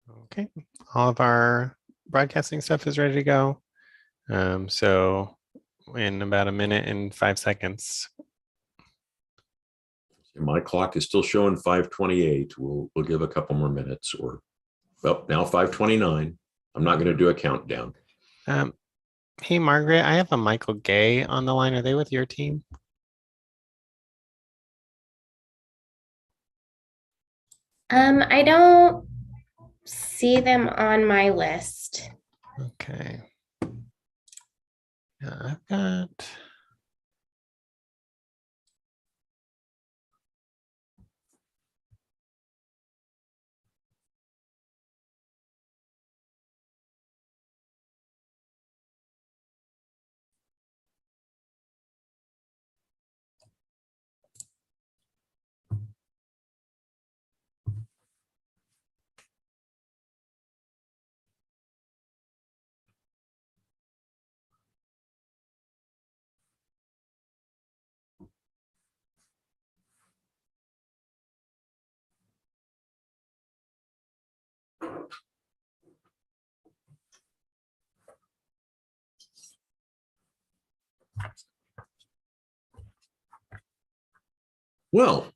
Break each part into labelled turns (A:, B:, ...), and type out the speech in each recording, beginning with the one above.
A: Okay, all of our broadcasting stuff is ready to go. So in about a minute and 5 seconds.
B: My clock is still showing 5:28. We'll give a couple more minutes, or well, now 5:29. I'm not going to do a countdown.
A: Hey, Margaret, I have a Michael Gay on the line. Are they with your team?
C: I don't see them on my list.
A: Okay. Yeah, I've got.
B: Well,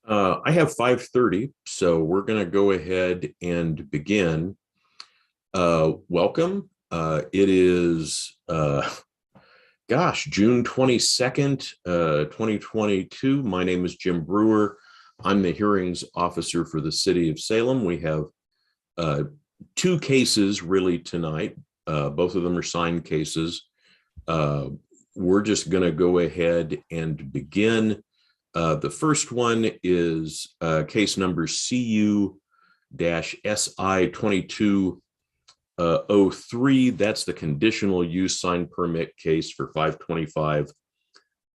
B: I have 5:30, so we're going to go ahead and begin. Welcome. It is, June 22nd, 2022. My name is Jim Brewer. I'm the hearings officer for the city of Salem. We have two cases really tonight. Both of them are signed cases. We're just going to go ahead and begin. The first one is case number CU-SI2203. That's the conditional use sign permit case for 525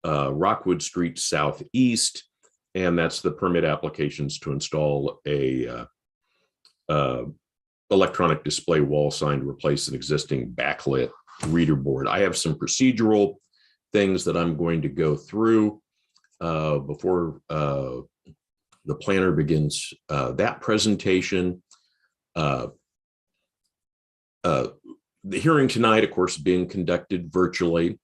B: Rockwood Street Southeast. And that's the permit applications to install a electronic display wall sign to replace an existing backlit reader board. I have some procedural things that I'm going to go through before the planner begins that presentation. The hearing tonight, of course, being conducted virtually.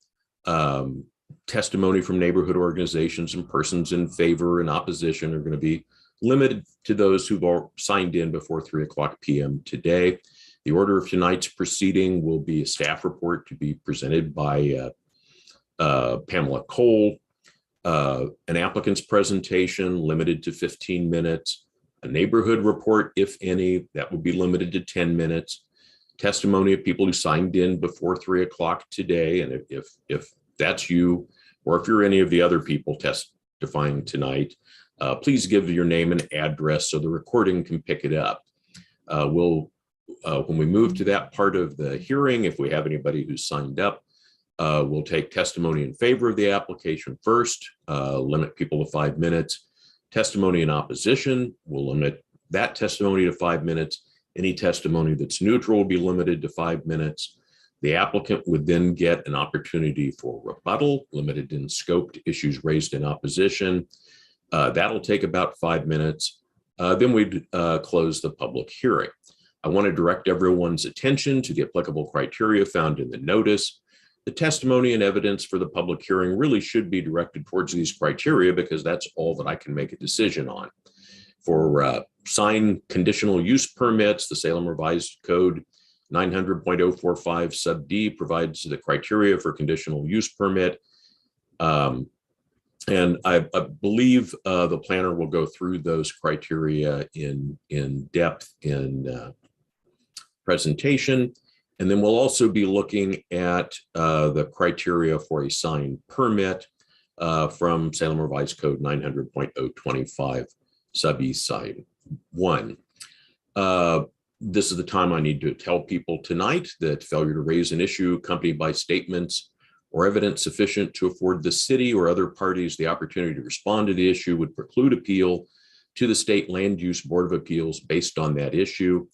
B: Testimony from neighborhood organizations and persons in favor and opposition are going to be limited to those who've all signed in before 3:00 p.m. today. The order of tonight's proceeding will be a staff report to be presented by Pamela Cole, an applicant's presentation limited to 15 minutes, a neighborhood report, if any, that would be limited to 10 minutes, testimony of people who signed in before 3:00 today. And if that's you, or if you're any of the other people testifying tonight, please give your name and address so the recording can pick it up. When we move to that part of the hearing, if we have anybody who's signed up, we'll take testimony in favor of the application first, limit people to 5 minutes. Testimony in opposition, we'll limit that testimony to 5 minutes. Any testimony that's neutral will be limited to 5 minutes. The applicant would then get an opportunity for rebuttal, limited in scope to issues raised in opposition. That'll take about 5 minutes. Then we'd close the public hearing. I want to direct everyone's attention to the applicable criteria found in the notice. The testimony and evidence for the public hearing really should be directed towards these criteria because that's all that I can make a decision on. For signed conditional use permits, the Salem Revised Code 900.045 sub D provides the criteria for conditional use permit. And I believe the planner will go through those criteria in depth in presentation. And then we'll also be looking at the criteria for a signed permit from Salem Revised Code 900.025 sub E side 1. This is the time I need to tell people tonight that failure to raise an issue accompanied by statements or evidence sufficient to afford the city or other parties the opportunity to respond to the issue would preclude appeal to the State Land Use Board of Appeals based on that issue.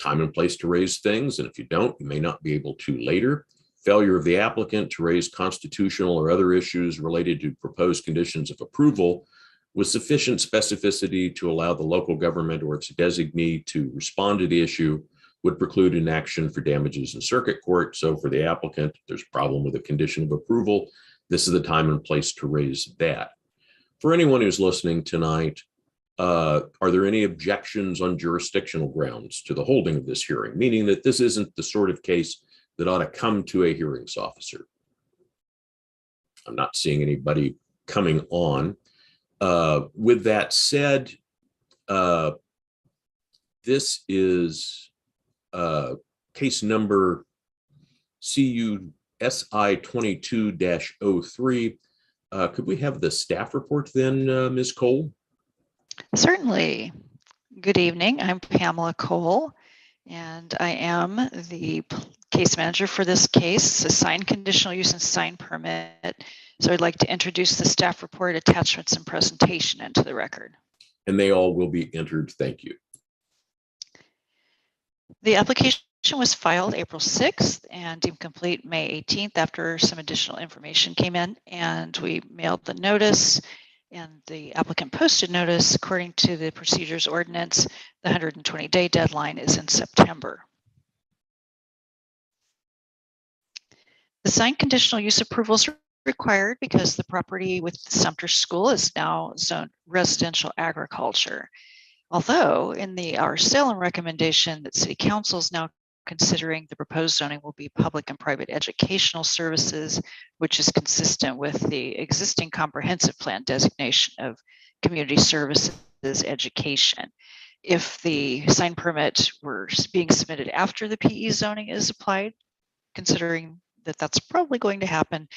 B: Time and place to raise things, and if you don't, you may not be able to later. Failure of the applicant to raise constitutional or other issues related to proposed conditions of approval with sufficient specificity to allow the local government or its designee to respond to the issue would preclude an action for damages in circuit court. So for the applicant, there's a problem with a condition of approval. This is the time and place to raise that. For anyone who's listening tonight, are there any objections on jurisdictional grounds to the holding of this hearing, meaning that this isn't the sort of case that ought to come to a hearings officer? I'm not seeing anybody coming on. With that said, this is case number CUSI 22-03. Could we have the staff report then, Ms. Cole?
D: Certainly. Good evening. I'm Pamela Cole, and I am the case manager for this case, a sign conditional use and sign permit. So I'd like to introduce the staff report, attachments, and presentation into the record.
B: And they all will be entered. Thank you.
D: The application was filed April 6th and deemed complete May 18th after some additional information came in, and we mailed the notice, and the applicant posted notice. According to the procedures ordinance, the 120-day deadline is in September. The sign conditional use approval is required because the property with the Sumter School is now zoned residential agriculture. Although in our Salem recommendation that City Council is now considering, the proposed zoning will be public and private educational services, which is consistent with the existing comprehensive plan designation of community services education. If the sign permit were being submitted after the PE zoning is applied, considering that that's probably going to happen,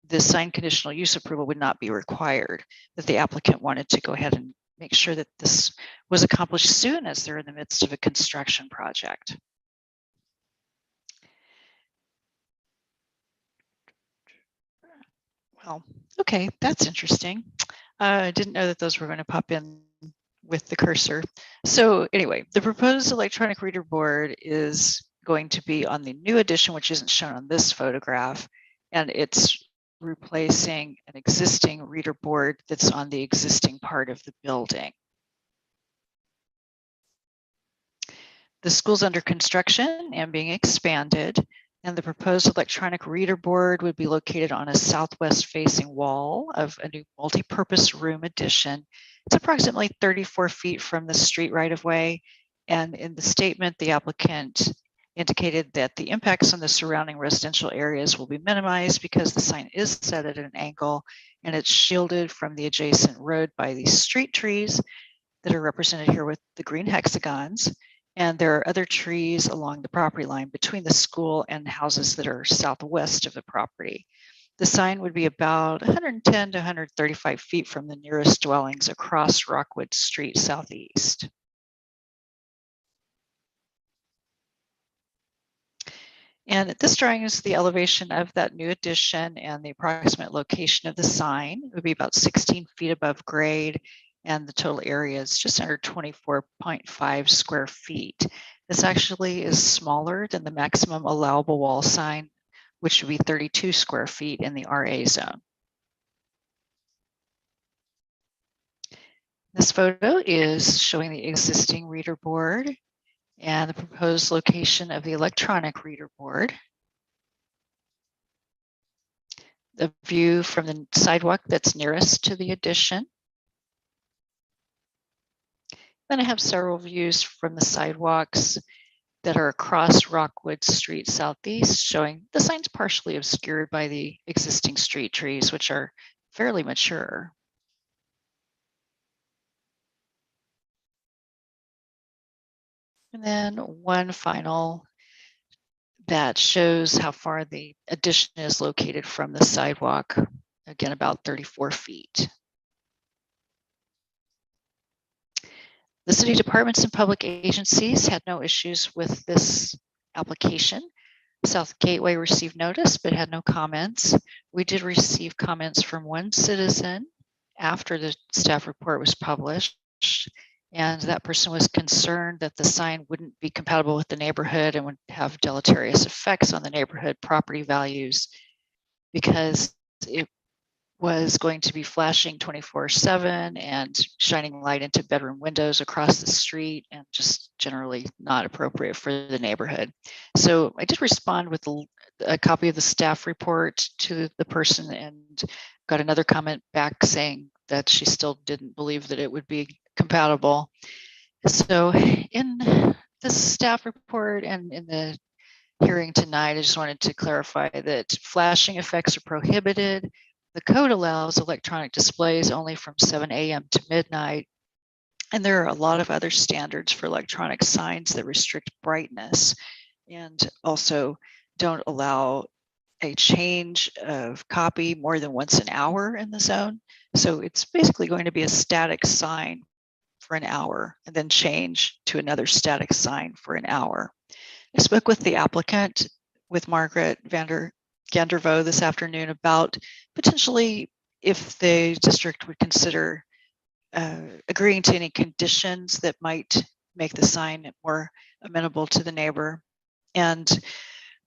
D: the sign conditional use approval would not be required. But the applicant wanted to go ahead and make sure that this was accomplished soon, as they're in the midst of a construction project. Well, okay, that's interesting. I didn't know that those were going to pop in with the cursor. So anyway, the proposed electronic reader board is going to be on the new edition, which isn't shown on this photograph, and it's replacing an existing reader board that's on the existing part of the building. The school's under construction and being expanded, and the proposed electronic reader board would be located on a southwest facing wall of a new multi-purpose room addition. It's approximately 34 feet from the street right of way, and in the statement, the applicant indicated that the impacts on the surrounding residential areas will be minimized because the sign is set at an angle and it's shielded from the adjacent road by these street trees that are represented here with the green hexagons. And there are other trees along the property line between the school and houses that are southwest of the property. The sign would be about 110 to 135 feet from the nearest dwellings across Rockwood Street southeast. And this drawing is the elevation of that new addition, and the approximate location of the sign. It would be about 16 feet above grade, and the total area is just under 24.5 square feet. This actually is smaller than the maximum allowable wall sign, which would be 32 square feet in the RA zone. This photo is showing the existing reader board and the proposed location of the electronic reader board. The view from the sidewalk that's nearest to the addition. Then I have several views from the sidewalks that are across Rockwood Street southeast, showing the sign's partially obscured by the existing street trees, which are fairly mature. And then one final that shows how far the addition is located from the sidewalk, again, about 34 feet. The city departments and public agencies had no issues with this application. South Gateway received notice but had no comments. We did receive comments from one citizen after the staff report was published, and that person was concerned that the sign wouldn't be compatible with the neighborhood and would have deleterious effects on the neighborhood property values because it was going to be flashing 24/7 and shining light into bedroom windows across the street, and just generally not appropriate for the neighborhood. So I did respond with a copy of the staff report to the person, and got another comment back saying that she still didn't believe that it would be compatible. So in the staff report and in the hearing tonight, I just wanted to clarify that flashing effects are prohibited. The code allows electronic displays only from 7 a.m. to midnight. And there are a lot of other standards for electronic signs that restrict brightness and also don't allow a change of copy more than once an hour in the zone. So it's basically going to be a static sign for an hour and then change to another static sign for an hour. I spoke with the applicant, with Margaret Gandervo this afternoon, about potentially if the district would consider agreeing to any conditions that might make the sign more amenable to the neighbor. And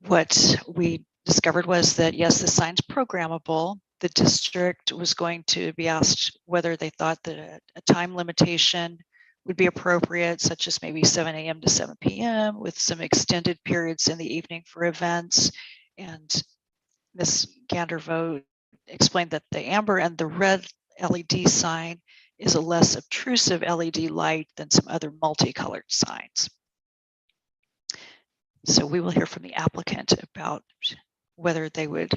D: what we discovered was that, yes, the sign's programmable. The district was going to be asked whether they thought that a time limitation would be appropriate, such as maybe 7 a.m. to 7 p.m. with some extended periods in the evening for events. And Ms. Gandervo explained that the amber and the red LED sign is a less obtrusive LED light than some other multicolored signs. So we will hear from the applicant about whether they would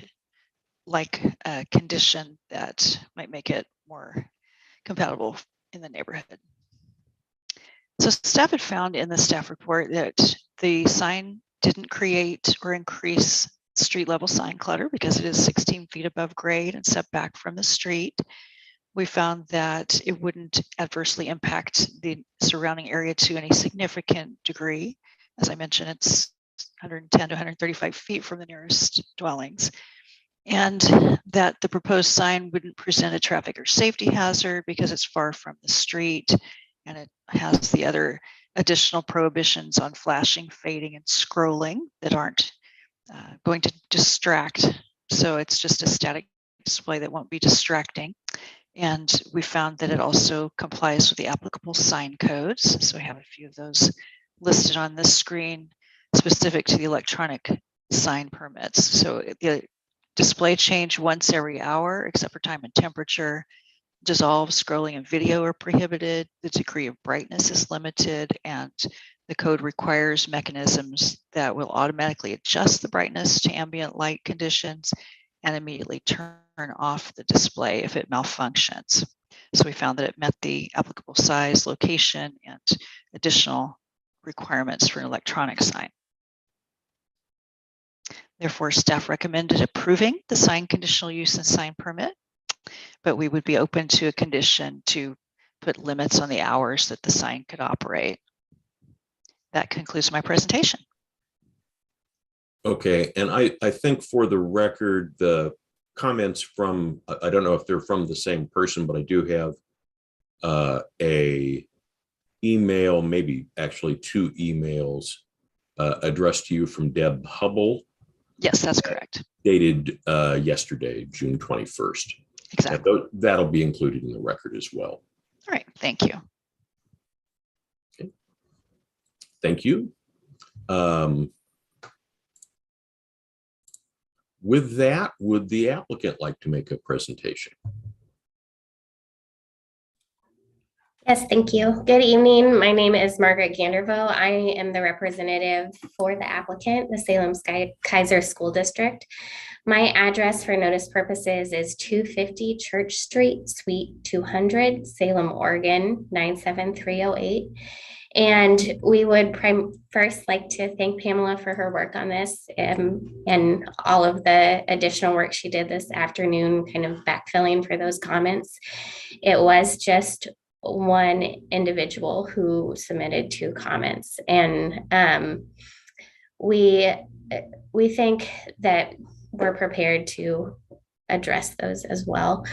D: like a condition that might make it more compatible in the neighborhood. So staff had found in the staff report that the sign didn't create or increase street level sign clutter because it is 16 feet above grade and set back from the street. We found that it wouldn't adversely impact the surrounding area to any significant degree. As I mentioned, it's 110 to 135 feet from the nearest dwellings. And that the proposed sign wouldn't present a traffic or safety hazard because it's far from the street, and it has the other additional prohibitions on flashing, fading, and scrolling that aren't going to distract. So it's just a static display that won't be distracting. And we found that it also complies with the applicable sign codes. So we have a few of those listed on this screen specific to the electronic sign permits. So the display change once every hour, except for time and temperature. Dissolve, scrolling, and video are prohibited. The degree of brightness is limited, and the code requires mechanisms that will automatically adjust the brightness to ambient light conditions and immediately turn off the display if it malfunctions. So we found that it met the applicable size, location, and additional requirements for an electronic sign. Therefore, staff recommended approving the sign conditional use and sign permit, but we would be open to a condition to put limits on the hours that the sign could operate. That concludes my presentation.
B: Okay, and I think for the record, the comments from, I don't know if they're from the same person, but I do have a email, maybe actually two emails addressed to you from Deb Hubble.
D: Yes, that's correct.
B: Dated yesterday, June 21st.
D: Exactly.
B: That'll be included in the record as well.
D: All right, thank you.
B: Okay. Thank you. With that, would the applicant like to make a presentation?
C: Yes, thank you. Good evening. My name is Margaret Gandervo. I am the representative for the applicant, the Salem Kaiser School District. My address for notice purposes is 250 Church Street, Suite 200, Salem, Oregon, 97308. And we would first like to thank Pamela for her work on this and all of the additional work she did this afternoon, kind of backfilling for those comments. It was just one individual who submitted 2 comments, and we think that we're prepared to address those as well.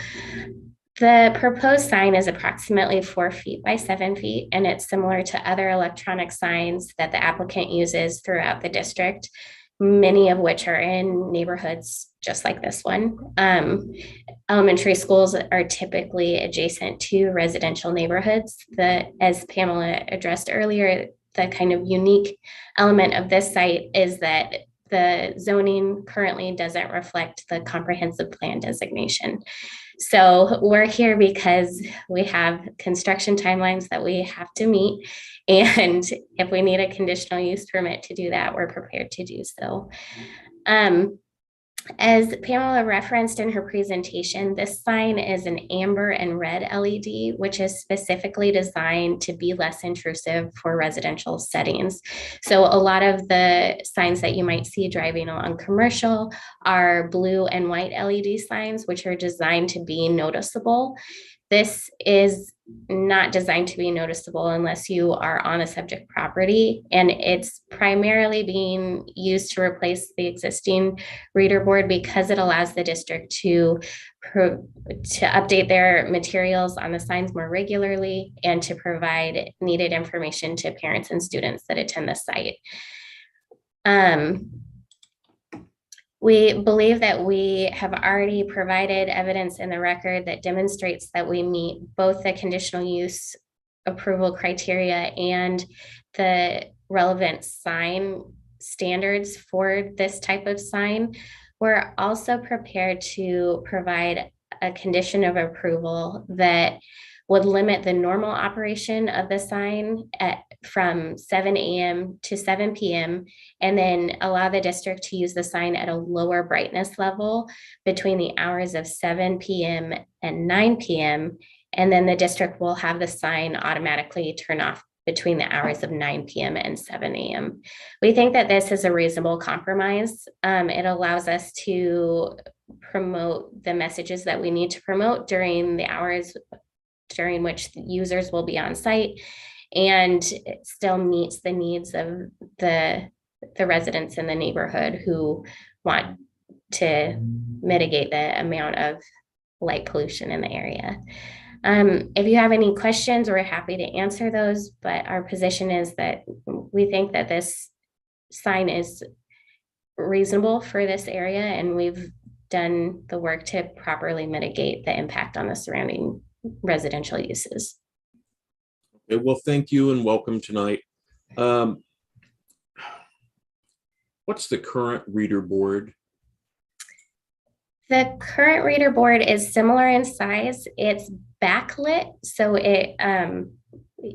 C: The proposed sign is approximately 4 feet by 7 feet, and it's similar to other electronic signs that the applicant uses throughout the district, many of which are in neighborhoods just like this one. Elementary schools are typically adjacent to residential neighborhoods. As Pamela addressed earlier, the kind of unique element of this site is that the zoning currently doesn't reflect the comprehensive plan designation. So we're here because we have construction timelines that we have to meet. And if we need a conditional use permit to do that, we're prepared to do so. As Pamela referenced in her presentation, this sign is an amber and red LED, which is specifically designed to be less intrusive for residential settings. So a lot of the signs that you might see driving along commercial are blue and white LED signs, which are designed to be noticeable. This is not designed to be noticeable unless you are on a subject property, and it's primarily being used to replace the existing reader board because it allows the district to update their materials on the signs more regularly and to provide needed information to parents and students that attend the site. We believe that we have already provided evidence in the record that demonstrates that we meet both the conditional use approval criteria and the relevant sign standards for this type of sign. We're also prepared to provide a condition of approval that would limit the normal operation of the sign from 7 a.m. to 7 p.m. and then allow the district to use the sign at a lower brightness level between the hours of 7 p.m. and 9 p.m. And then the district will have the sign automatically turn off between the hours of 9 p.m. and 7 a.m. We think that this is a reasonable compromise. It allows us to promote the messages that we need to promote during the hours during which the users will be on site, and it still meets the needs of the residents in the neighborhood who want to mitigate the amount of light pollution in the area. If you have any questions, we're happy to answer those, but our position is that we think that this sign is reasonable for this area, and we've done the work to properly mitigate the impact on the surrounding residential uses.
B: Okay, well, thank you and welcome tonight. What's the current reader board?
C: The current reader board is similar in size. It's backlit, so it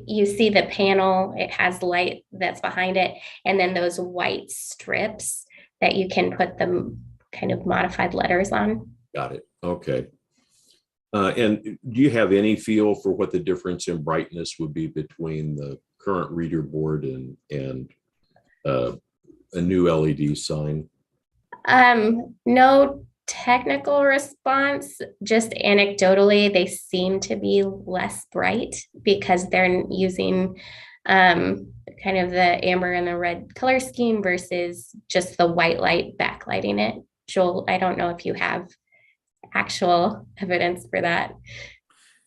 C: you see the panel, it has light that's behind it, and then those white strips that you can put the kind of modified letters on.
B: Got it. Okay. And do you have any feel for what the difference in brightness would be between the current reader board and a new LED sign?
C: No technical response, just anecdotally, they seem to be less bright because they're using kind of the amber and the red color scheme versus just the white light backlighting it. Joel, I don't know if you have actual evidence for that.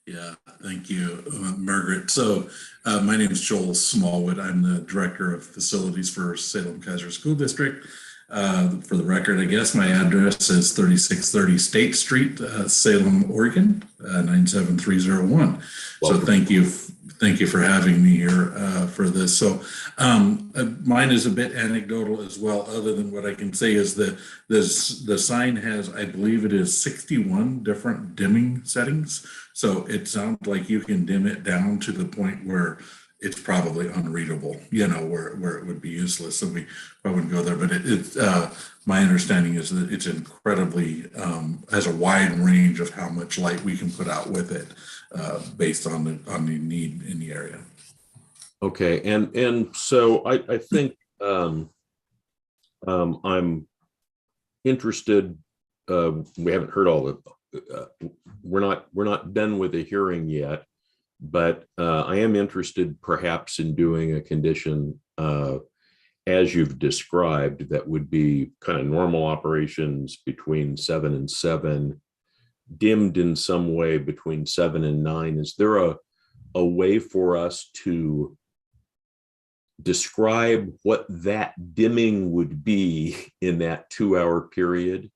E: Yeah, thank you, Margaret. So my name is Joel Smallwood. I'm the Director of Facilities for Salem Kaiser School District. For the record, I guess my address is 3630 State Street, Salem, Oregon, 97301. So thank you for having me here for this. So mine is a bit anecdotal as well, other than what I can say is that the sign has, I believe it is 61 different dimming settings. So it sounds like you can dim it down to the point where it's probably unreadable, where it would be useless. So I wouldn't go there, but my understanding is that it's incredibly, has a wide range of how much light we can put out with it based on the need in the area.
B: Okay, and so I think I'm interested. We haven't heard all of it. We're not done with the hearing yet, but I am interested perhaps in doing a condition as you've described that would be kind of normal operations between 7 and 7, dimmed in some way between 7 and 9. Is there a way for us to describe what that dimming would be in that 2-hour period?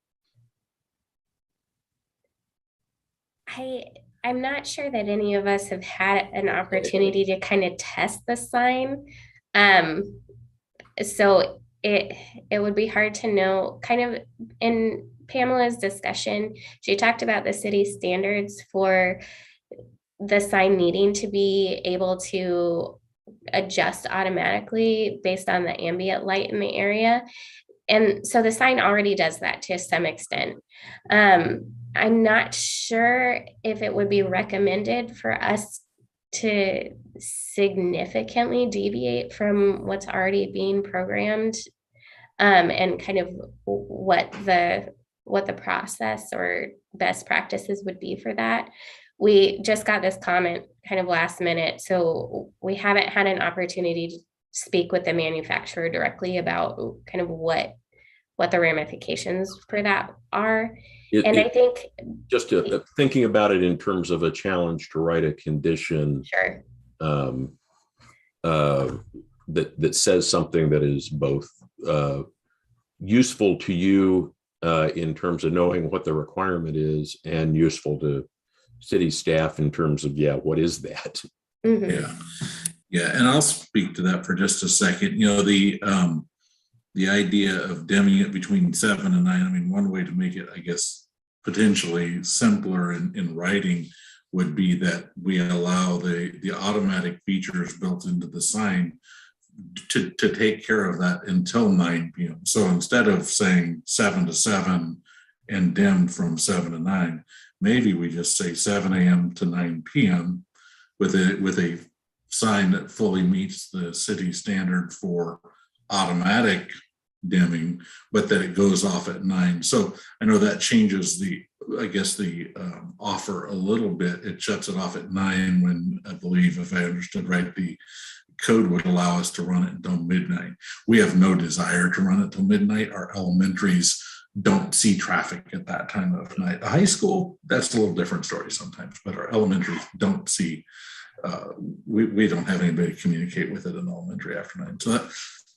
C: I'm not sure that any of us have had an opportunity to kind of test the sign. So it would be hard to know. Kind of in Pamela's discussion, she talked about the city standards for the sign needing to be able to adjust automatically based on the ambient light in the area. And so the sign already does that to some extent. I'm not sure if it would be recommended for us to significantly deviate from what's already being programmed, and kind of what the process or best practices would be for that. We just got this comment kind of last minute, so we haven't had an opportunity to speak with the manufacturer directly about kind of what the ramifications for that are. I think
B: just thinking about it in terms of a challenge to write a condition,
C: sure,
B: that says something that is both useful to you in terms of knowing what the requirement is, and useful to city staff in terms of, what is that?
C: Mm-hmm.
E: Yeah, and I'll speak to that for just a second. You know, the idea of dimming it between 7 and 9. I mean, one way to make it, I guess, potentially simpler in writing would be that we allow the automatic features built into the sign to take care of that until 9 p.m. So instead of saying 7 to 7 and dimmed from 7 to 9, maybe we just say 7 a.m. to 9 p.m. with a sign that fully meets the city standard for automatic dimming, but that it goes off at 9. So I know that changes the offer a little bit. It shuts it off at 9 when, I believe, if I understood right, the code would allow us to run it until midnight. We have no desire to run it till midnight. Our elementaries don't see traffic at that time of night. The high school, that's a little different story sometimes, but our elementaries don't see, we don't have anybody to communicate with it in elementary after 9. So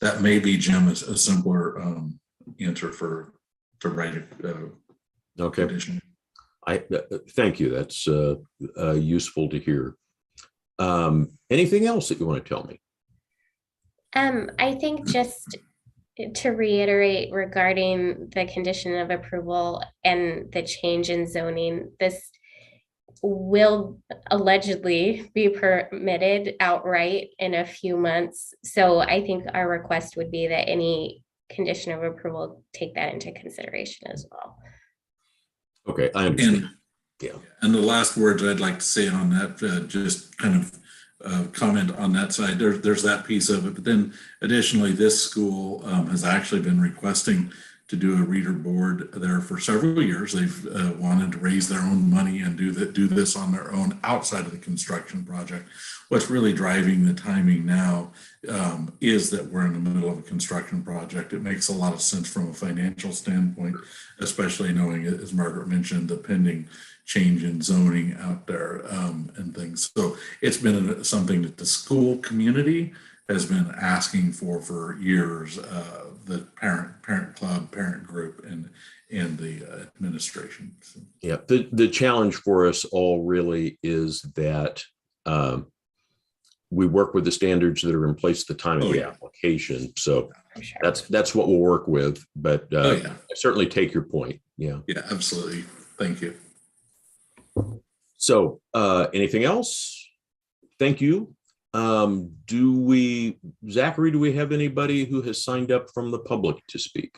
E: that may be, Jim, a simpler answer to write a
B: okay.
E: condition.
B: Thank you. That's useful to hear. Anything else that you want to tell me?
C: I think just to reiterate regarding the condition of approval and the change in zoning, this will allegedly be permitted outright in a few months. So I think our request would be that any condition of approval take that into consideration as well.
B: Okay, I understand.
E: And the last words I'd like to say on that, just kind of comment on that side, there's that piece of it. But then additionally, this school has actually been requesting to do a reader board there for several years. They've wanted to raise their own money and do this on their own outside of the construction project. What's really driving the timing now is that we're in the middle of a construction project. It makes a lot of sense from a financial standpoint, especially knowing, as Margaret mentioned, the pending change in zoning out there and things. So it's been something that the school community has been asking for years, the parent club, parent group, and the administration. So.
B: Yeah, the challenge for us all really is that we work with the standards that are in place at the time of the application. So
C: sure.
B: that's what we'll work with. But I certainly take your point. Yeah.
E: Yeah, absolutely. Thank you.
B: So anything else? Thank you. Zachary, do we have anybody who has signed up from the public to speak?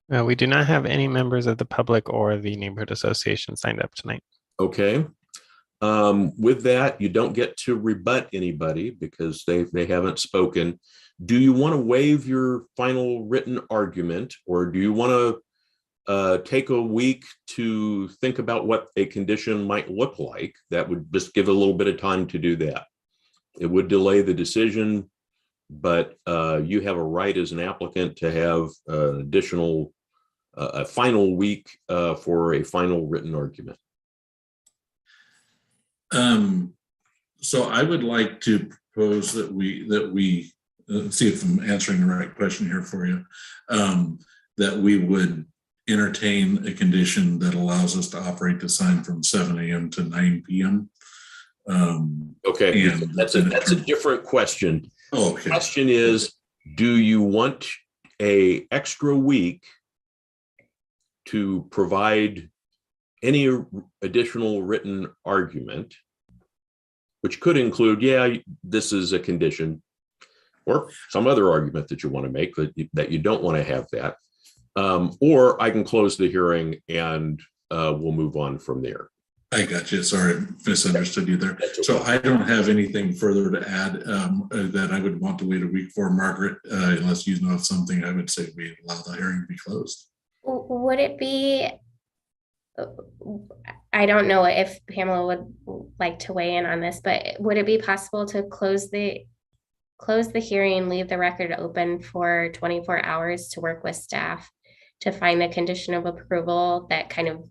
A: We do not have any members of the public or the neighborhood association signed up tonight.
B: Okay. With that, you don't get to rebut anybody because they haven't spoken. Do you want to waive your final written argument, or do you want to take a week to think about what a condition might look like? That would just give a little bit of time to do that. It would delay the decision, but you have a right as an applicant to have an additional, a final week for a final written argument.
E: So I would like to propose that we see if I'm answering the right question here for you, that we would entertain a condition that allows us to operate the sign from 7 a.m. to 9 p.m.
B: Okay,
E: And
B: that's a different question.
E: Oh,
B: The
E: okay.
B: question is, do you want a extra week to provide any additional written argument, which could include, yeah, this is a condition, or some other argument that you want to make that you don't want to have that, or I can close the hearing and we'll move on from there.
E: I got you. Sorry, misunderstood you there.
B: Okay.
E: So I don't have anything further to add that I would want to wait a week for, Margaret, unless you know of something. I would say we allow the hearing to be closed.
C: Would it be, I don't know if Pamela would like to weigh in on this, but would it be possible to close the hearing, leave the record open for 24 hours to work with staff to find the condition of approval that kind of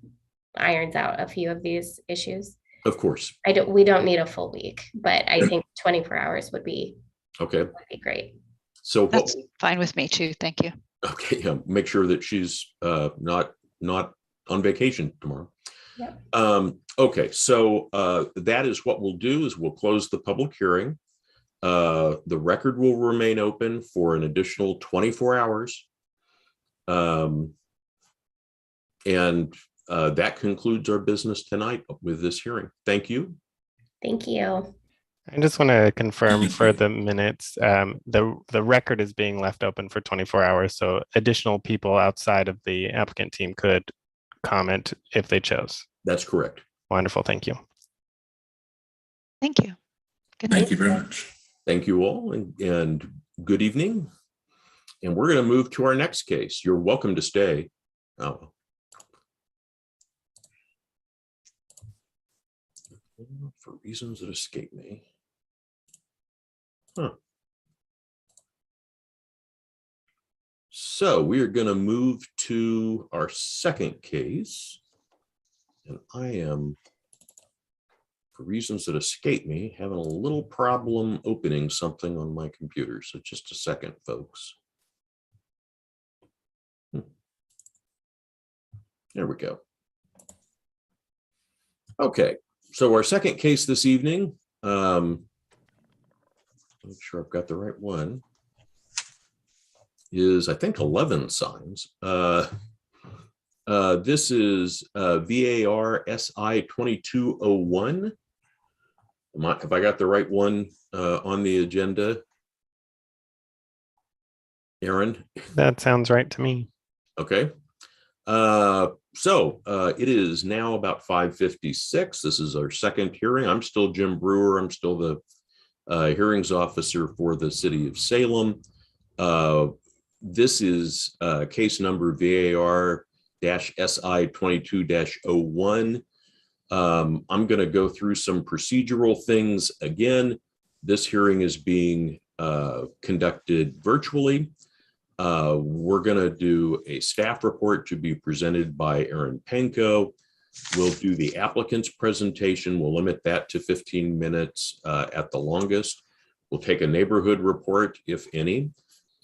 C: irons out a few of these issues?
B: Of course.
C: We don't need a full week, but I think 24 hours would be great.
B: So
D: That's fine with me too. Thank you.
B: Okay, yeah, make sure that she's not on vacation tomorrow.
C: Yep.
B: Okay, so that is what we'll do is we'll close the public hearing. The record will remain open for an additional 24 hours. And that concludes our business tonight with this hearing. Thank you.
C: Thank you.
A: I just want to confirm for the minutes, the record is being left open for 24 hours, so additional people outside of the applicant team could comment if they chose.
B: That's correct.
A: Wonderful, thank you.
D: Thank you. Good
E: Thank
D: night.
E: you very much.
B: Thank you all and good evening. And we're going to move to our next case. You're welcome to stay. Oh. For reasons that escape me. Huh. So we are going to move to our second case. And I am, for reasons that escape me, having a little problem opening something on my computer. So just a second, folks. There we go. Okay, so our second case this evening, make sure I've got the right one, is I think 11 signs. This is VAR SI 2201. Have I got the right one on the agenda? Aaron?
A: That sounds right to me.
B: Okay. So it is now about 5:56. This is our second hearing. I'm still Jim Brewer. I'm still the hearings officer for the city of Salem. This is case number VAR-SI 22-01. I'm going to go through some procedural things. Again, this hearing is being conducted virtually. We're going to do a staff report to be presented by Aaron Panko. We'll do the applicant's presentation. We'll limit that to 15 minutes at the longest. We'll take a neighborhood report, if any.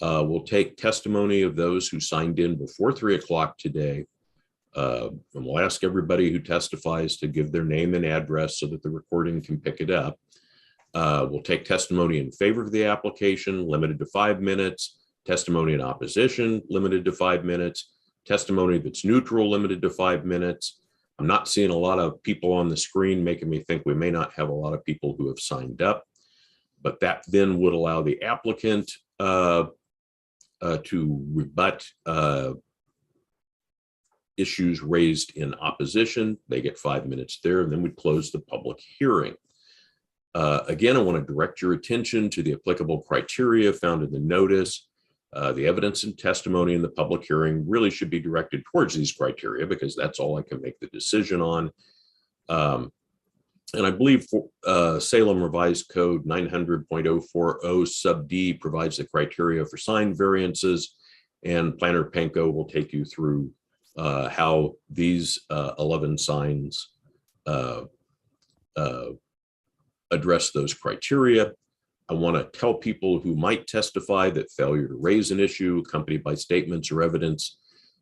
B: We'll take testimony of those who signed in before 3 o'clock today. And we'll ask everybody who testifies to give their name and address so that the recording can pick it up. We'll take testimony in favor of the application, limited to 5 minutes. Testimony in opposition, limited to 5 minutes. Testimony that's neutral, limited to 5 minutes. I'm not seeing a lot of people on the screen, making me think we may not have a lot of people who have signed up, but that then would allow the applicant to rebut issues raised in opposition. They get 5 minutes there, and then we close the public hearing. Again, I want to direct your attention to the applicable criteria found in the notice. The evidence and testimony in the public hearing really should be directed towards these criteria because that's all I can make the decision on. And I believe Salem Revised Code 900.040 sub D provides the criteria for sign variances, and Planner Panko will take you through how these 11 signs address those criteria. I want to tell people who might testify that failure to raise an issue accompanied by statements or evidence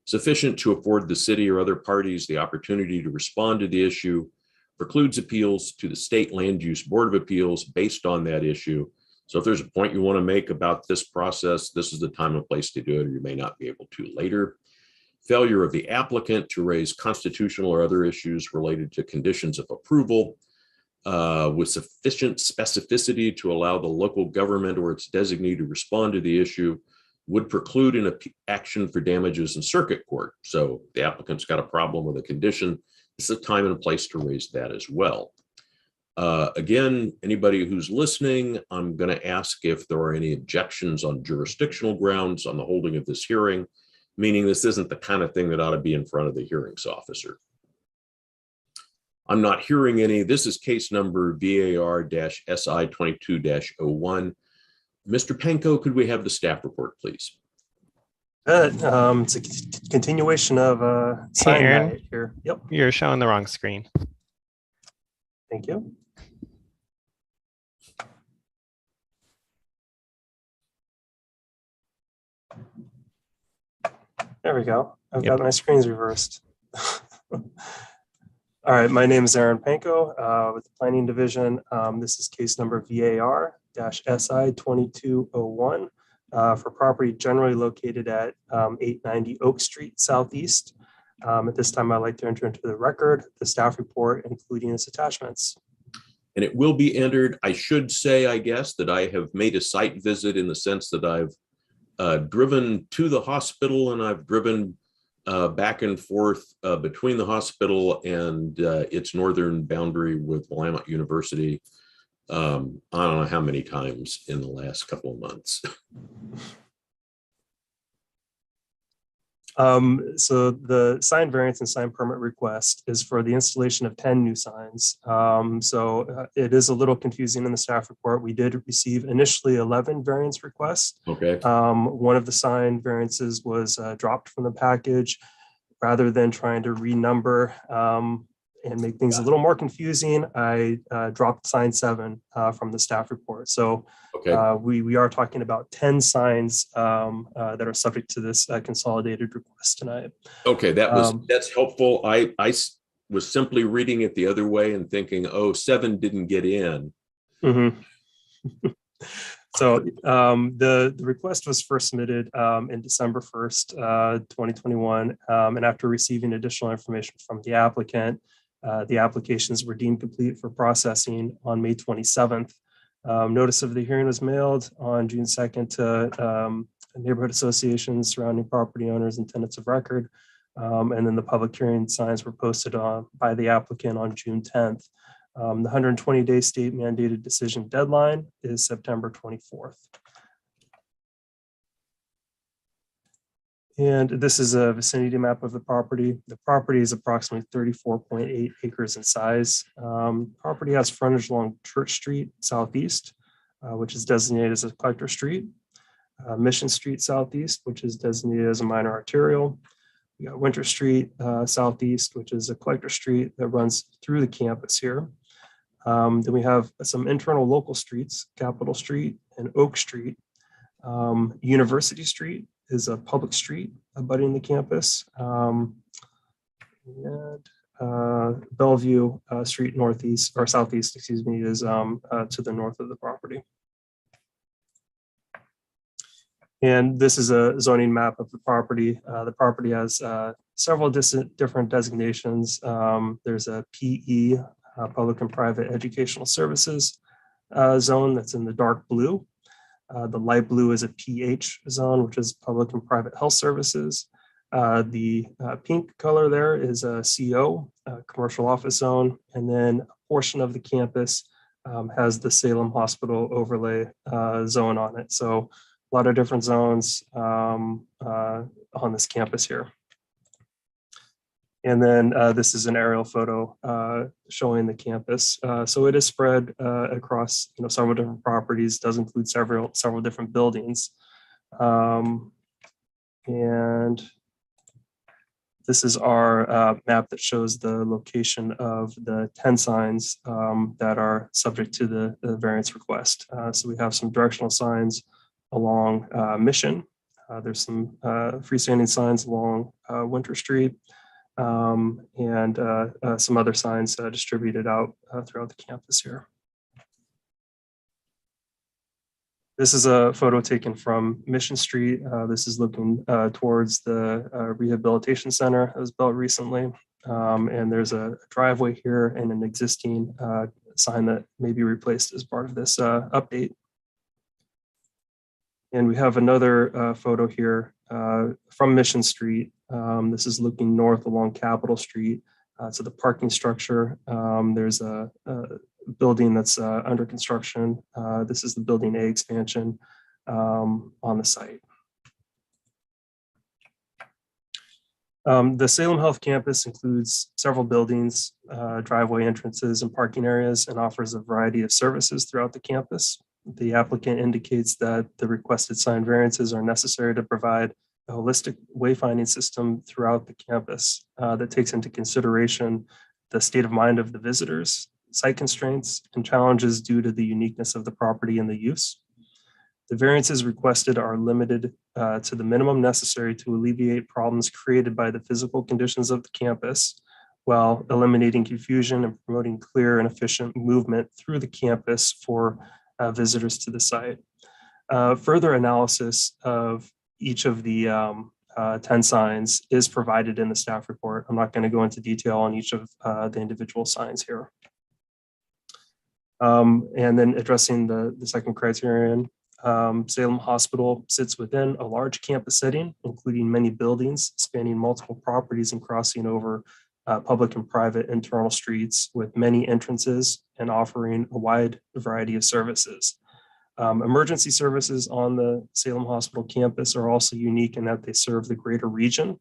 B: sufficient to afford the city or other parties the opportunity to respond to the issue, precludes appeals to the State Land Use Board of Appeals based on that issue. So if there's a point you want to make about this process, this is the time and place to do it, or you may not be able to later. Failure of the applicant to raise constitutional or other issues related to conditions of approval with sufficient specificity to allow the local government or its designee to respond to the issue would preclude an action for damages in circuit court. So the applicant's got a problem with a condition. It's a time and place to raise that as well. Again, anybody who's listening, I'm going to ask if there are any objections on jurisdictional grounds on the holding of this hearing, meaning this isn't the kind of thing that ought to be in front of the hearings officer. I'm not hearing any. This is case number VAR-SI22-01. Mr. Panko, could we have the staff report, please?
F: It's a continuation of sign
A: Aaron,
F: night here. Yep,
A: You're showing the wrong screen.
F: thank you. There we go. I've got my screens reversed. All right, my name is Aaron Panko with the Planning Division. This is case number VAR-SI22-01 for property generally located at 890 Oak Street Southeast. At this time, I'd like to enter into the record the staff report, including its attachments.
B: And it will be entered. I should say, I guess, that I have made a site visit in the sense that I've driven to the hospital and I've driven back and forth between the hospital and its northern boundary with Willamette University. I don't know how many times in the last couple of months.
F: So the sign variance and sign permit request is for the installation of 10 new signs. It is a little confusing in the staff report. We did receive initially 11 variance requests.
B: Okay.
F: One of the sign variances was dropped from the package. Rather than trying to renumber and make things a little more confusing, I dropped sign 7 from the staff report. So
B: Okay.
F: we are talking about 10 signs that are subject to this consolidated request tonight.
B: Okay, that's helpful. I was simply reading it the other way and thinking, oh, 7 didn't get in.
F: Mm-hmm. So the request was first submitted in December 1st, 2021. And after receiving additional information from the applicant, the applications were deemed complete for processing on May 27th. Notice of the hearing was mailed on June 2nd to neighborhood associations, surrounding property owners and tenants of record. And then the public hearing signs were posted by the applicant on June 10th. The 120-day state mandated decision deadline is September 24th. And this is a vicinity map of the property. The property is approximately 34.8 acres in size. Property has frontage along Church Street Southeast, which is designated as a collector street. Mission Street Southeast, which is designated as a minor arterial. We got Winter Street Southeast, which is a collector street that runs through the campus here. Then we have some internal local streets, Capitol Street and Oak Street. University Street is a public street abutting the campus. Bellevue Street Northeast or Southeast, excuse me, is to the north of the property. And this is a zoning map of the property. The property has several different designations. There's a PE, Public and Private Educational Services zone that's in the dark blue. The light blue is a PH zone, which is Public and Private Health Services. The pink color there is a CO, Commercial Office Zone. And then a portion of the campus has the Salem Hospital overlay zone on it. So a lot of different zones on this campus here. And then this is an aerial photo showing the campus. So it is spread across several different properties, does include several different buildings. And this is our map that shows the location of the 10 signs that are subject to the variance request. So we have some directional signs along Mission, There's some freestanding signs along Winter Street, and some other signs distributed out throughout the campus here. This is a photo taken from Mission Street. This is looking towards the rehabilitation center that was built recently. And there's a driveway here and an existing sign that may be replaced as part of this update. And we have another photo here from Mission Street. This is looking north along Capitol Street to the parking structure. There's a building that's under construction. This is the Building A expansion on the site. The Salem Health Campus includes several buildings, driveway entrances, and parking areas, and offers a variety of services throughout the campus. The applicant indicates that the requested sign variances are necessary to provide a holistic wayfinding system throughout the campus that takes into consideration the state of mind of the visitors, site constraints, and challenges due to the uniqueness of the property and the use. The variances requested are limited to the minimum necessary to alleviate problems created by the physical conditions of the campus, while eliminating confusion and promoting clear and efficient movement through the campus for visitors to the site. Further analysis of each of the 10 signs is provided in the staff report. I'm not going to go into detail on each of the individual signs here. And then addressing the second criterion, Salem Hospital sits within a large campus setting, including many buildings spanning multiple properties and crossing over public and private internal streets with many entrances and offering a wide variety of services. Emergency services on the Salem Hospital campus are also unique in that they serve the greater region,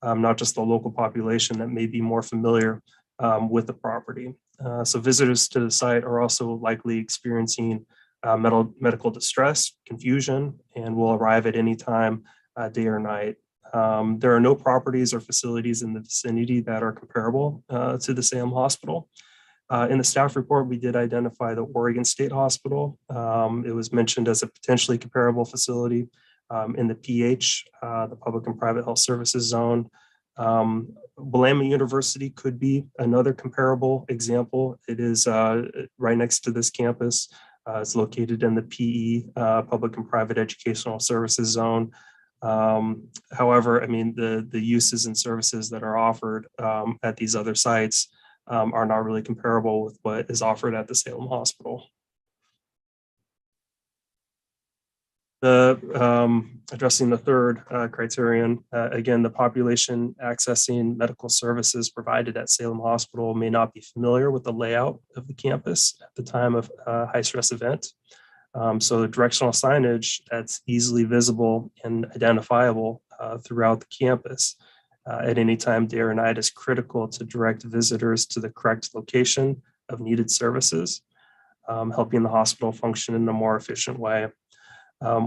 F: not just the local population that may be more familiar with the property. So visitors to the site are also likely experiencing medical distress, confusion, and will arrive at any time, day or night. There are no properties or facilities in the vicinity that are comparable to the Salem Hospital. In the staff report, we did identify the Oregon State Hospital. It was mentioned as a potentially comparable facility in the PH, the Public and Private Health Services Zone. Willamette University could be another comparable example. It is right next to this campus. It's located in the PE, Public and Private Educational Services Zone. However, I mean, the uses and services that are offered at these other sites are not really comparable with what is offered at the Salem Hospital. Addressing the third criterion, again, the population accessing medical services provided at Salem Hospital may not be familiar with the layout of the campus at the time of a high-stress event. So the directional signage that's easily visible and identifiable throughout the campus at any time, day or night, is critical to direct visitors to the correct location of needed services, helping the hospital function in a more efficient way.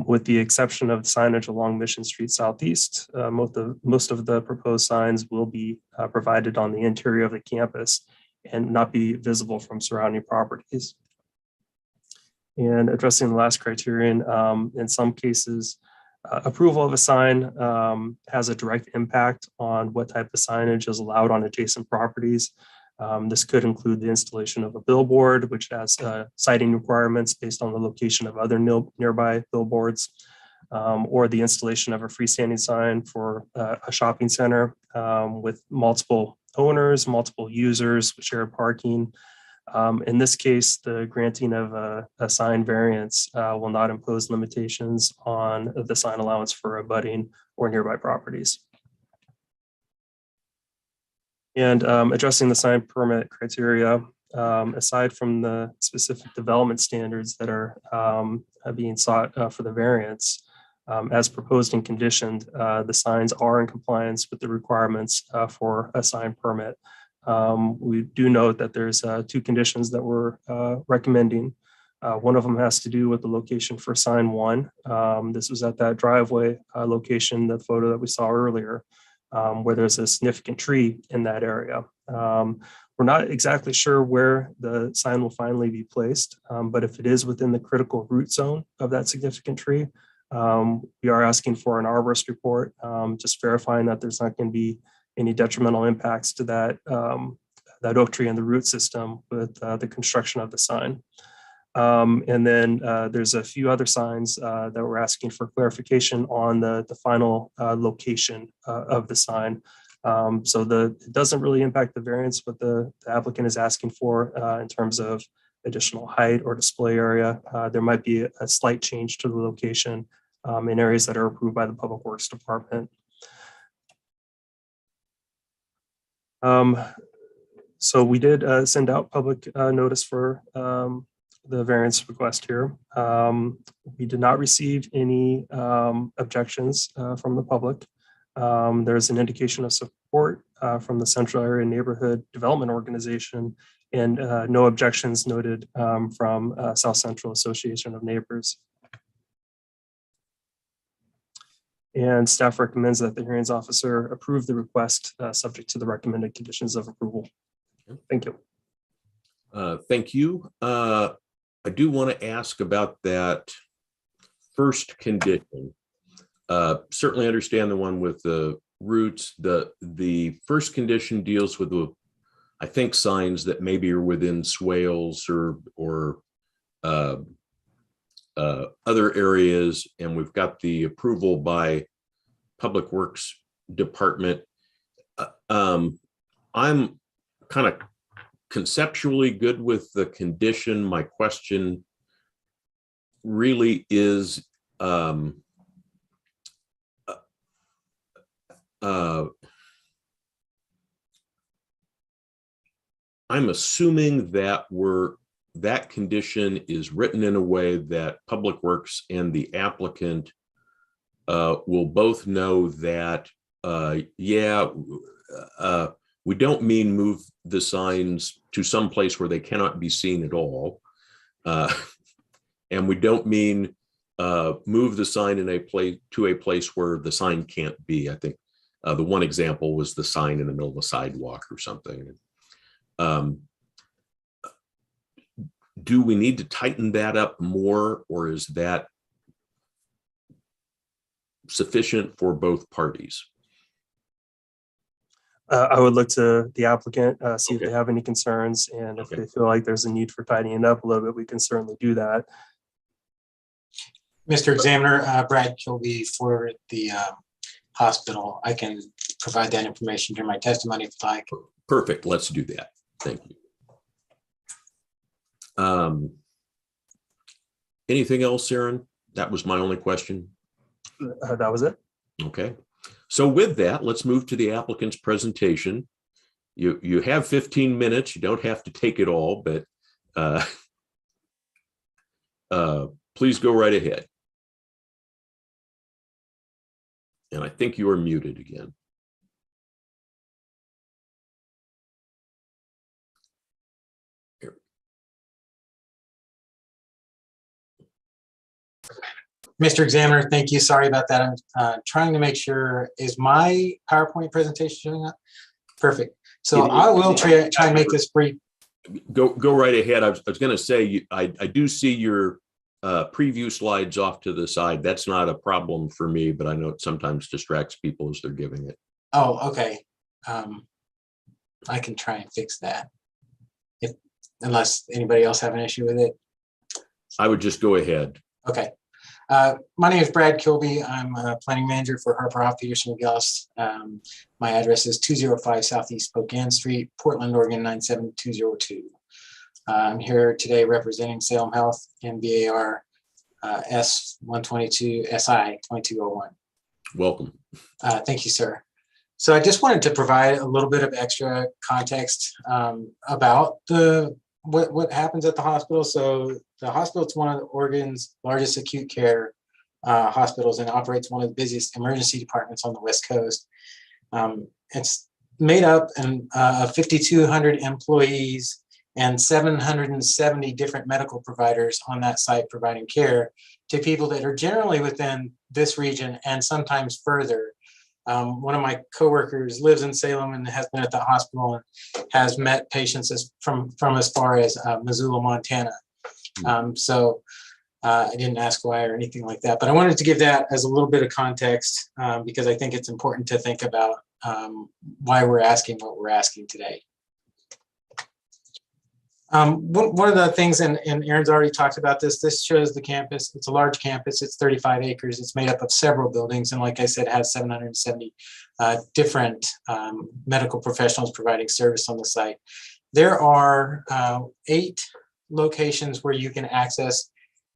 F: With the exception of signage along Mission Street Southeast, most of the proposed signs will be provided on the interior of the campus and not be visible from surrounding properties. And addressing the last criterion, in some cases, approval of a sign has a direct impact on what type of signage is allowed on adjacent properties. This could include the installation of a billboard, which has siting requirements based on the location of other nearby billboards, or the installation of a freestanding sign for a shopping center with multiple owners, multiple users, shared parking. In this case, the granting of a sign variance will not impose limitations on the sign allowance for abutting or nearby properties. And addressing the sign permit criteria, aside from the specific development standards that are being sought for the variance, as proposed and conditioned, the signs are in compliance with the requirements for a sign permit. We do note that there's two conditions that we're recommending. One of them has to do with the location for sign 1. This was at that driveway location, the photo that we saw earlier, where there's a significant tree in that area. We're not exactly sure where the sign will finally be placed, but if it is within the critical root zone of that significant tree, We are asking for an arborist report, just verifying that there's not going to be any detrimental impacts to that, that oak tree and the root system with the construction of the sign. And then there's a few other signs that we're asking for clarification on the final location of the sign. So it doesn't really impact the variance, what the applicant is asking for in terms of additional height or display area. There might be a slight change to the location in areas that are approved by the Public Works Department. So we did send out public notice for the variance request here. We did not receive any objections from the public. There's an indication of support from the Central Area Neighborhood Development Organization, and no objections noted from South Central Association of Neighbors. And staff recommends that the hearings officer approve the request subject to the recommended conditions of approval. Thank you.
B: Thank you. I do want to ask about that first condition. Certainly understand the one with the roots. The first condition deals with the, I think, signs that maybe are within swales or other areas, and we've got the approval by Public Works Department. I'm kind of conceptually good with the condition. My question really is, I'm assuming that that condition is written in a way that Public Works and the applicant will both know that, we don't mean move the signs to some place where they cannot be seen at all. And we don't mean move the sign to a place where the sign can't be. I think the one example was the sign in the middle of a sidewalk or something. Do we need to tighten that up more, or is that sufficient for both parties?
F: I would look to the applicant, see if they have any concerns, and if they feel like there's a need for tidying it up a little bit, we can certainly do that.
G: Mr. Examiner, Brad Kilby for the hospital. I can provide that information during my testimony if you'd like.
B: Perfect. Let's do that. Thank you. Anything else, Aaron? That was my only question.
F: That was it.
B: Okay. So with that, let's move to the applicant's presentation. You have 15 minutes. You don't have to take it all, but please go right ahead. And I think you are muted again. Here.
G: Mr. Examiner, thank you. Sorry about that. I'm trying to make sure, is my PowerPoint presentation showing up? Perfect. So I will try and make this brief.
B: Go right ahead. I was going to say, I do see your preview slides off to the side. That's not a problem for me, but I know it sometimes distracts people as they're giving it.
G: Oh, okay. I can try and fix that, unless anybody else have an issue with it.
B: I would just go ahead.
G: Okay. My name is Brad Kilby. I'm a planning manager for Harper Hoff Peterson McGillis. My address is 205 Southeast Spokane Street, Portland, Oregon 97202. I'm here today representing Salem Health MBAR S122 SI 2201.
B: Welcome.
G: Thank you, sir. So I just wanted to provide a little bit of extra context about what happens at the hospital. So the hospital is one of Oregon's largest acute care hospitals and operates one of the busiest emergency departments on the West Coast. It's made up of 5,200 employees and 770 different medical providers on that site providing care to people that are generally within this region and sometimes further. One of my coworkers lives in Salem and has been at the hospital and has met patients from as far as Missoula, Montana. So I didn't ask why or anything like that, but I wanted to give that as a little bit of context because I think it's important to think about why we're asking what we're asking today. One of the things, and Aaron's already talked about this, this shows the campus. It's a large campus. It's 35 acres. It's made up of several buildings. And like I said, it has 770 different medical professionals providing service on the site. There are 8 locations where you can access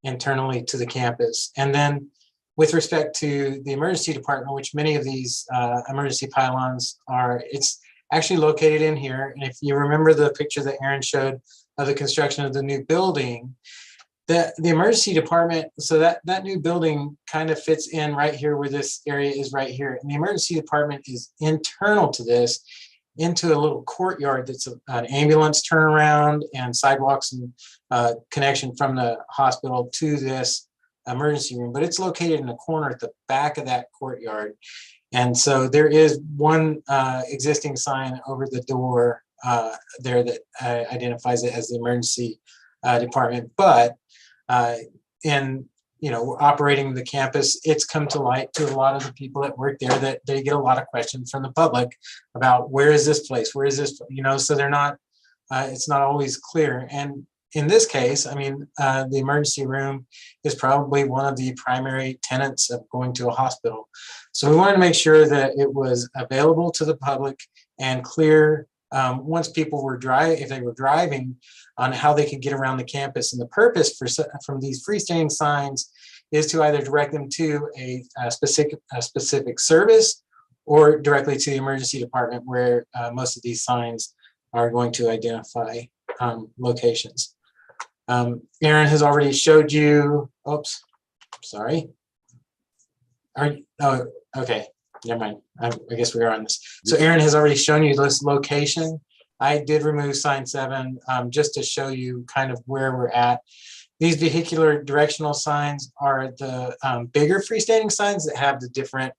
G: internally to the campus. And then with respect to the emergency department, which many of these emergency pylons are, it's actually located in here. And if you remember the picture that Aaron showed of the construction of the new building, the emergency department, so that new building kind of fits in right here where this area is right here. And the emergency department is internal to this, into a little courtyard that's an ambulance turnaround and sidewalks and connection from the hospital to this emergency room. But it's located in a corner at the back of that courtyard. And so there is one existing sign over the door there that identifies it as the emergency department. But in operating the campus, it's come to light to a lot of the people that work there that they get a lot of questions from the public about where is this place, where is this, so they're not, it's not always clear. And in this case, I mean, the emergency room is probably one of the primary tenets of going to a hospital. So we wanted to make sure that it was available to the public and clear once people were if they were driving, on how they could get around the campus. And the purpose from these freestanding signs is to either direct them to a specific service or directly to the emergency department, where most of these signs are going to identify locations. Aaron has already showed you, oops, sorry. Oh, okay, never mind. I guess we are on this. So Aaron has already shown you this location. I did remove sign 7 just to show you kind of where we're at. These vehicular directional signs are the bigger freestanding signs that have the different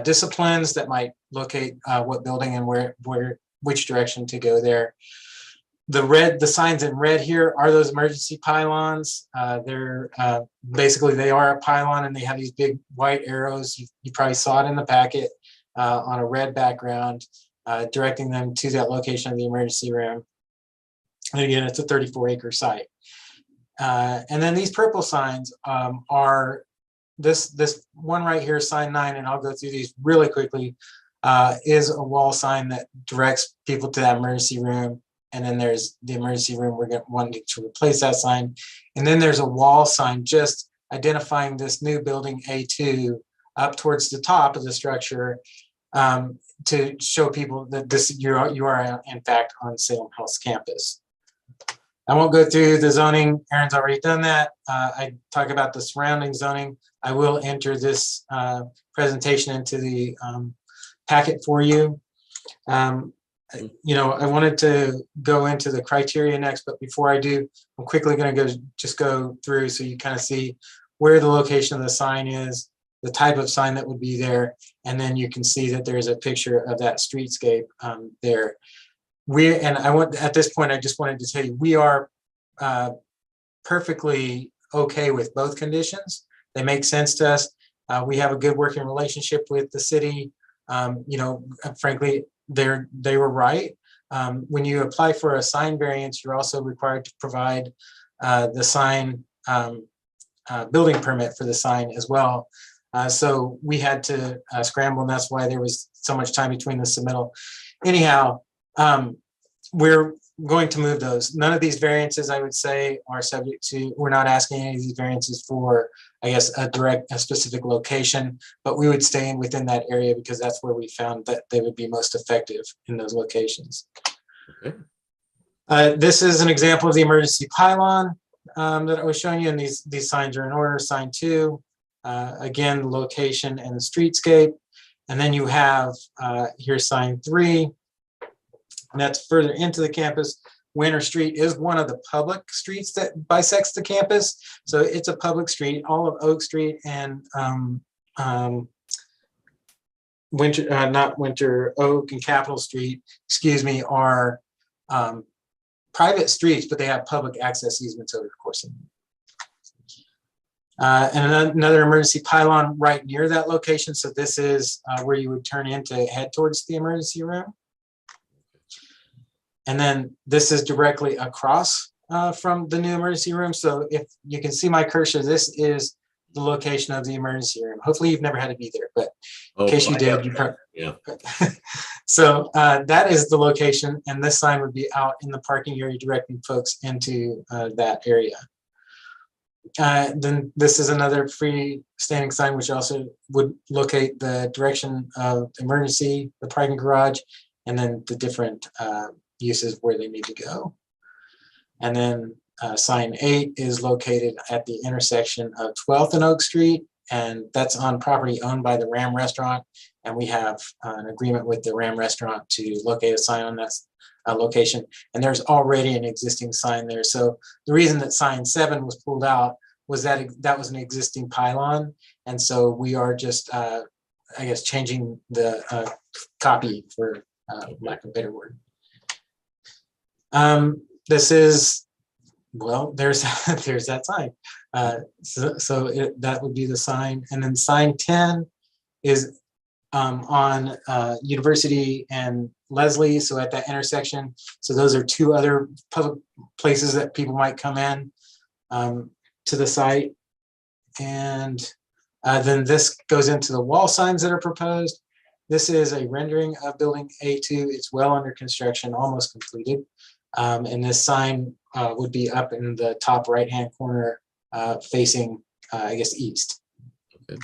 G: disciplines that might locate what building and which direction to go there. The signs in red here are those emergency pylons. They're basically, they are a pylon and they have these big white arrows. You probably saw it in the packet on a red background, directing them to that location of the emergency room. And again, it's a 34-acre site. And then these purple signs are this one right here, sign 9, and I'll go through these really quickly, is a wall sign that directs people to that emergency room. And then there's the emergency room. We're wanting to replace that sign. And then there's a wall sign just identifying this new building A2 up towards the top of the structure to show people that you are in fact on Salem Health's campus. I won't go through the zoning. Aaron's already done that. I talk about the surrounding zoning. I will enter this presentation into the packet for you. I wanted to go into the criteria next, but before I do, I'm quickly going to go through so you kind of see where the location of the sign is, the type of sign that would be there, and then you can see that there's a picture of that streetscape there. At this point, I just wanted to tell you, we are perfectly okay with both conditions. They make sense to us. We have a good working relationship with the city. Frankly, they were right. When you apply for a sign variance, you're also required to provide the sign building permit for the sign as well. So we had to scramble, and that's why there was so much time between the submittal. Anyhow, we're going to move those. None of these variances, I would say, are subject to, we're not asking any of these variances for, I guess, a specific location, but we would stay within that area because that's where we found that they would be most effective in those locations.
B: Okay.
G: This is an example of the emergency pylon that I was showing you, and these signs are in order. Sign 2, again, the location and the streetscape. And then you have here's sign 3. And that's further into the campus. Winter Street is one of the public streets that bisects the campus. So it's a public street. All of Oak Street and Oak and Capitol Street, are private streets, but they have public access easements over the course of them. And another emergency pylon right near that location. So this is where you would turn in to head towards the emergency room. And then this is directly across from the new emergency room. So if you can see my cursor, this is the location of the emergency room. Hopefully you've never had to be there, but in case you did, you probably,
B: yeah.
G: So that is the location, and this sign would be out in the parking area directing folks into that area. Then this is another freestanding sign, which also would locate the direction of emergency, the parking garage, and then the different uses where they need to go. And then sign 8 is located at the intersection of 12th and Oak Street, and that's on property owned by the Ram Restaurant. And we have an agreement with the Ram Restaurant to locate a sign on that location. And there's already an existing sign there. So the reason that sign 7 was pulled out was that that was an existing pylon. And so we are just, I guess, changing the copy, for lack of a better word. This is, well, there's that sign. That would be the sign. And then sign 10 is on University and Leslie, so at that intersection. So those are two other public places that people might come in to the site. And then this goes into the wall signs that are proposed. This is a rendering of building A2. It's well under construction, almost completed. And this sign would be up in the top right-hand corner facing, I guess, east.
B: Okay.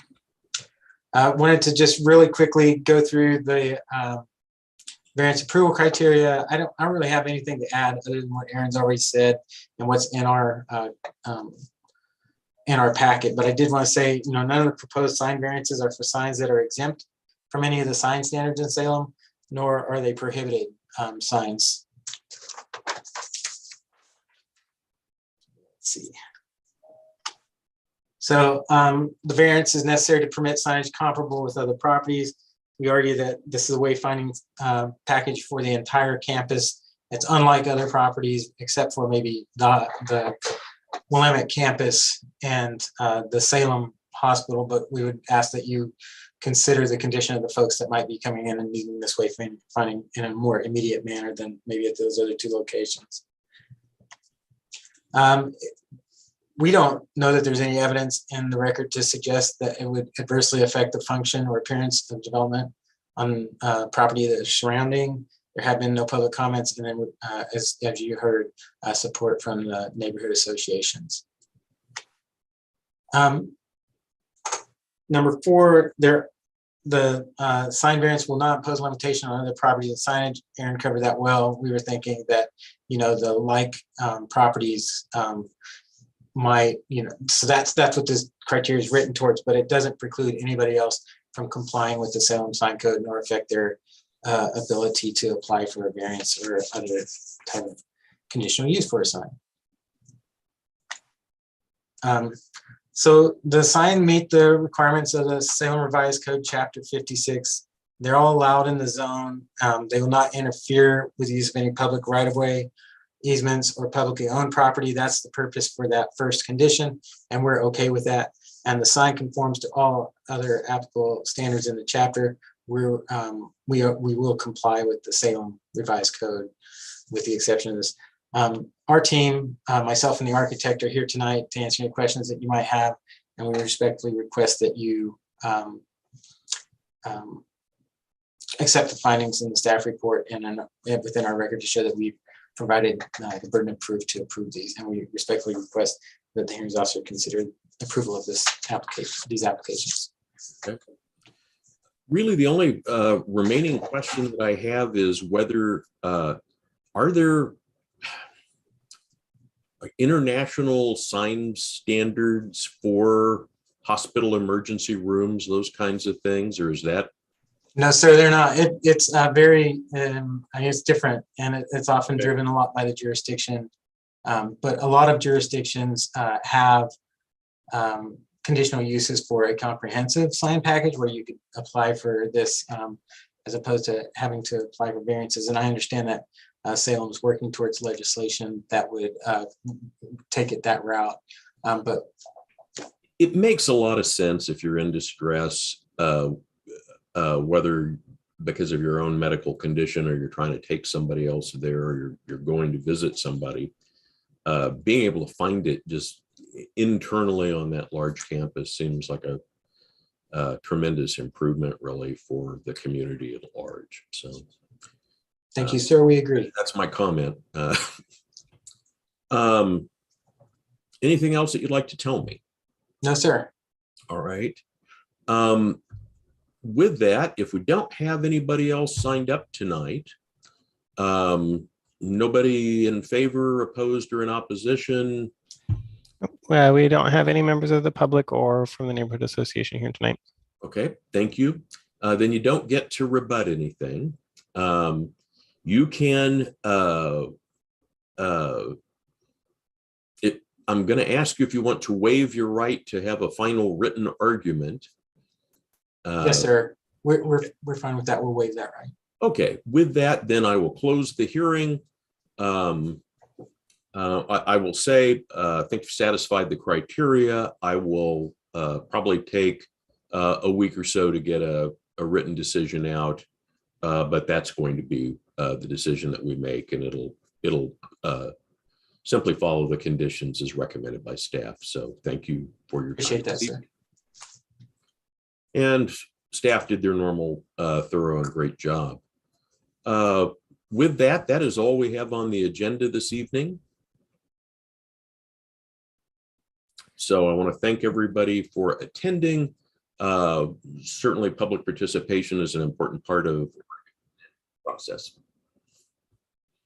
G: Wanted to just really quickly go through the variance approval criteria. I don't really have anything to add other than what Aaron's already said and what's in our packet. But I did want to say, none of the proposed sign variances are for signs that are exempt from any of the sign standards in Salem, nor are they prohibited signs. Let's see. So the variance is necessary to permit signage comparable with other properties. We argue that this is a wayfinding package for the entire campus. It's unlike other properties, except for maybe the Willamette campus and the Salem hospital, but we would ask that you consider the condition of the folks that might be coming in and needing this wayfinding in a more immediate manner than maybe at those other two locations. We don't know that there's any evidence in the record to suggest that it would adversely affect the function or appearance of development on property that is surrounding. There have been no public comments, and then as you heard, support from the neighborhood associations. Number 4, the sign variance will not impose limitation on other properties and signage. Aaron covered that well. We were thinking that, the like properties might, so that's what this criteria is written towards, but it doesn't preclude anybody else from complying with the Salem sign code nor affect their ability to apply for a variance or other type of conditional use for a sign. So the sign meet the requirements of the Salem Revised Code, Chapter 56. They're all allowed in the zone. They will not interfere with the use of any public right-of-way, easements, or publicly owned property. That's the purpose for that first condition, and we're okay with that. And the sign conforms to all other applicable standards in the chapter. We will comply with the Salem Revised Code, with the exception of this. Our team, myself and the architect, are here tonight to answer any questions that you might have, and we respectfully request that you accept the findings in the staff report and within our record to show that we've provided the burden of proof to approve these, and we respectfully request that the hearings officer consider approval of this application, these applications.
B: Okay. Really, the only remaining question that I have is whether are there international sign standards for hospital emergency rooms, those kinds of things, or is that?
G: No, sir, they're not. It's very, I guess, different, and it's often driven a lot by the jurisdiction. But a lot of jurisdictions have conditional uses for a comprehensive sign package where you could apply for this as opposed to having to apply for variances. And I understand that Salem is working towards legislation that would take it that route. But
B: it makes a lot of sense if you're in distress, whether because of your own medical condition or you're trying to take somebody else there or you're going to visit somebody, being able to find it just internally on that large campus seems like a tremendous improvement really for the community at large. So
G: Thank you, sir. We agree.
B: that's my comment. Anything else that you'd like to tell me?
G: No, sir.
B: All right. With that, if we don't have anybody else signed up tonight, nobody in favor, opposed, or in opposition.
A: Well, we don't have any members of the public or from the neighborhood association here tonight.
B: Okay, thank you. Then you don't get to rebut anything. You can, I'm going to ask you if you want to waive your right to have a final written argument.
G: Yes, sir. We're fine with that. We'll waive that right.
B: Okay, with that, then I will close the hearing. I will say, I think you've satisfied the criteria. I will probably take a week or so to get a written decision out, but that's going to be the decision that we make, and it'll simply follow the conditions as recommended by staff. So thank you for your time.
G: Appreciate that, sir.
B: And staff did their normal, thorough and great job. With that, that is all we have on the agenda this evening. So I want to thank everybody for attending. Certainly public participation is an important part of the process.